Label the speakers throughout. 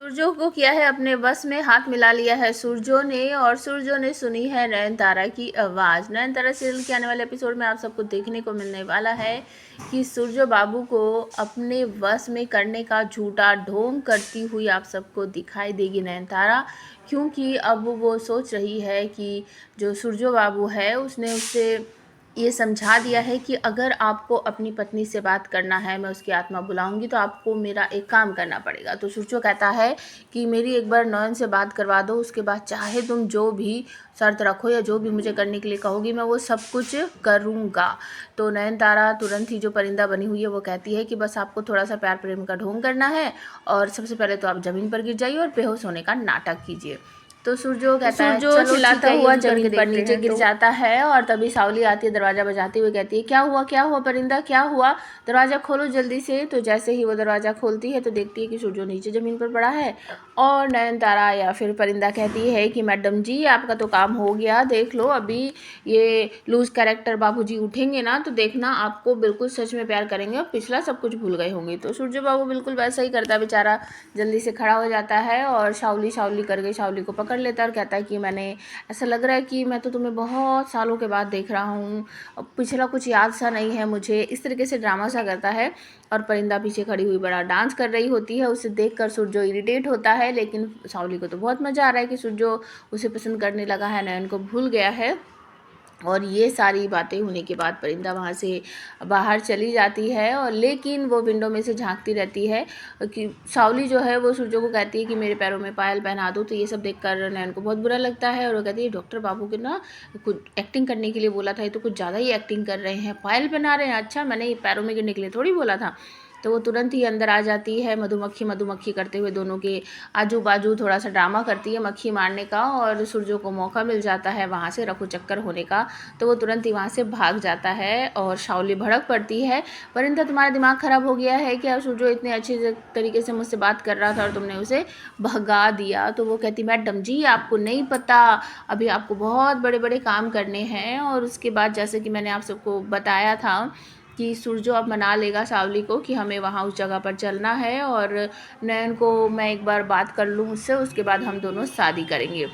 Speaker 1: सूरजो को किया है अपने बस में, हाथ मिला लिया है सूरजो ने, और सूरजो ने सुनी है नयनतारा की आवाज़। नयनतारा सीरियल के आने वाले एपिसोड में आप सबको देखने को मिलने वाला है कि सूरजो बाबू को अपने बस में करने का झूठा ढोंग करती हुई आप सबको दिखाई देगी नयनतारा, क्योंकि अब वो सोच रही है कि जो सूरजो बाबू है उसने उससे ये समझा दिया है कि अगर आपको अपनी पत्नी से बात करना है, मैं उसकी आत्मा बुलाऊंगी, तो आपको मेरा एक काम करना पड़ेगा। तो सूरजो कहता है कि मेरी एक बार नयन से बात करवा दो, उसके बाद चाहे तुम जो भी शर्त रखो या जो भी मुझे करने के लिए कहोगी मैं वो सब कुछ करूँगा। तो नयनतारा तुरंत ही जो परिंदा बनी हुई है वो कहती है कि बस आपको थोड़ा सा प्यार प्रेम का ढोंग करना है, और सबसे पहले तो आप ज़मीन पर गिर जाइए और बेहोश होने का नाटक कीजिए। तो सूरजो कहता है चलो चिल्लाता हुआ जमीन पर नीचे गिर जाता है, और तभी सावली आती है दरवाज़ा बजाते हुए, कहती है क्या हुआ परिंदा, क्या हुआ, दरवाज़ा खोलो जल्दी से। तो जैसे ही वो दरवाज़ा खोलती है तो देखती है कि सूरजो नीचे ज़मीन पर पड़ा है, और नयनतारा या फिर परिंदा कहती है कि मैडम जी आपका तो काम हो गया, देख लो अभी ये लूज कैरेक्टर बाबूजी उठेंगे ना तो देखना आपको बिल्कुल सच में प्यार करेंगे और पिछला सब कुछ भूल गए होंगे। तो सूरजो बाबू बिल्कुल वैसा ही करता है, बेचारा जल्दी से खड़ा हो जाता है और शावली करके शावली को पकड़ लेता है और कहता है कि मैंने ऐसा लग रहा है कि मैं तो तुम्हें बहुत सालों के बाद देख रहा हूँ, पिछला कुछ याद सा नहीं है मुझे, इस तरीके से ड्रामा सा करता है। और परिंदा पीछे खड़ी हुई बड़ा डांस कर रही होती है, उसे देखकर सूरजो इरिटेट होता है, लेकिन शावली को तो बहुत मज़ा आ रहा है कि सूरजो उसे पसंद करने लगा है, नयन को भूल गया है। और ये सारी बातें होने के बाद परिंदा वहाँ से बाहर चली जाती है, और लेकिन वो विंडो में से झांकती रहती है कि सावली जो है वो सूरजो को कहती है कि मेरे पैरों में पायल पहना दो। तो ये सब देखकर नयन को बहुत बुरा लगता है, और वो कहती है डॉक्टर बाबू के ना कुछ एक्टिंग करने के लिए बोला था, ये तो कुछ ज़्यादा ही एक्टिंग कर रहे हैं, पायल पहना रहे हैं, अच्छा मैंने पैरों में गिरने के लिए थोड़ी बोला था। तो वो तुरंत ही अंदर आ जाती है, मधुमक्खी करते हुए दोनों के आजू बाजू थोड़ा सा ड्रामा करती है मक्खी मारने का, और सूरजो को मौका मिल जाता है वहाँ से रफू चक्कर होने का, तो वो तुरंत ही वहाँ से भाग जाता है। और शावली भड़क पड़ती है, परिंदा तुम्हारा दिमाग ख़राब हो गया है क्या, सूरजो इतने अच्छे तरीके से मुझसे बात कर रहा था और तुमने उसे भगा दिया। तो वो कहती मैडम जी आपको नहीं पता, अभी आपको बहुत बड़े बड़े काम करने हैं। और उसके बाद जैसे कि मैंने आप सबको बताया था कि सूरजो अब मना लेगा सावली को कि हमें वहाँ उस जगह पर चलना है, और नयन को मैं एक बार बात कर लूँ उससे, उसके बाद हम दोनों शादी करेंगे।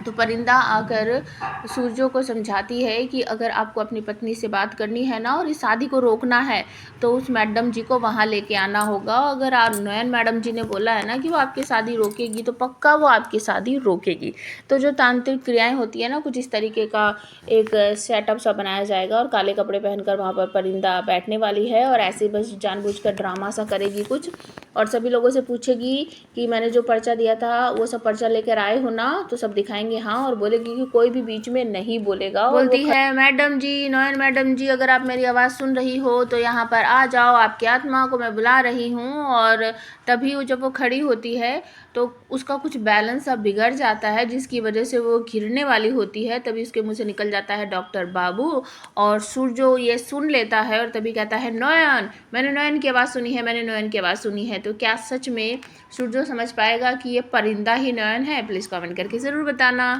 Speaker 1: तो परिंदा आकर सूरजो को समझाती है कि अगर आपको अपनी पत्नी से बात करनी है ना और इस शादी को रोकना है तो उस मैडम जी को वहाँ लेके आना होगा। अगर आप नयन मैडम जी ने बोला है ना कि वो आपकी शादी रोकेगी तो पक्का वो आपकी शादी रोकेगी। तो जो तांत्रिक क्रियाएं होती है ना, कुछ इस तरीके का एक सेटअप सा बनाया जाएगा, और काले कपड़े पहनकर वहाँ पर परिंदा बैठने वाली है, और ऐसे बस जानबूझकर ड्रामा सा करेगी कुछ, और सभी लोगों से पूछेगी कि मैंने जो पर्चा दिया था वो सब पर्चा लेकर आए हो ना, तो सब दिखाएंगे हाँ, और बोलेगी कि कोई भी बीच में नहीं बोलेगा। बोलती है मैडम जी, नयन मैडम जी अगर आप मेरी आवाज़ सुन रही हो तो यहाँ पर आ जाओ, आपकी आत्मा को मैं बुला रही हूँ। और तभी वो जब वो खड़ी होती है तो उसका कुछ बैलेंस अब बिगड़ जाता है, जिसकी वजह से वो गिरने वाली होती है। तभी उसके मुँह से निकल जाता है डॉक्टर बाबू, और सूरजो ये सुन लेता है और तभी कहता है नयन, मैंने नयन की आवाज़ सुनी है, मैंने नयन की आवाज़ सुनी है। तो क्या सच में सूरजो समझ पाएगा कि ये परिंदा ही नयन है? प्लीज़ कमेंट करके ज़रूर बताना।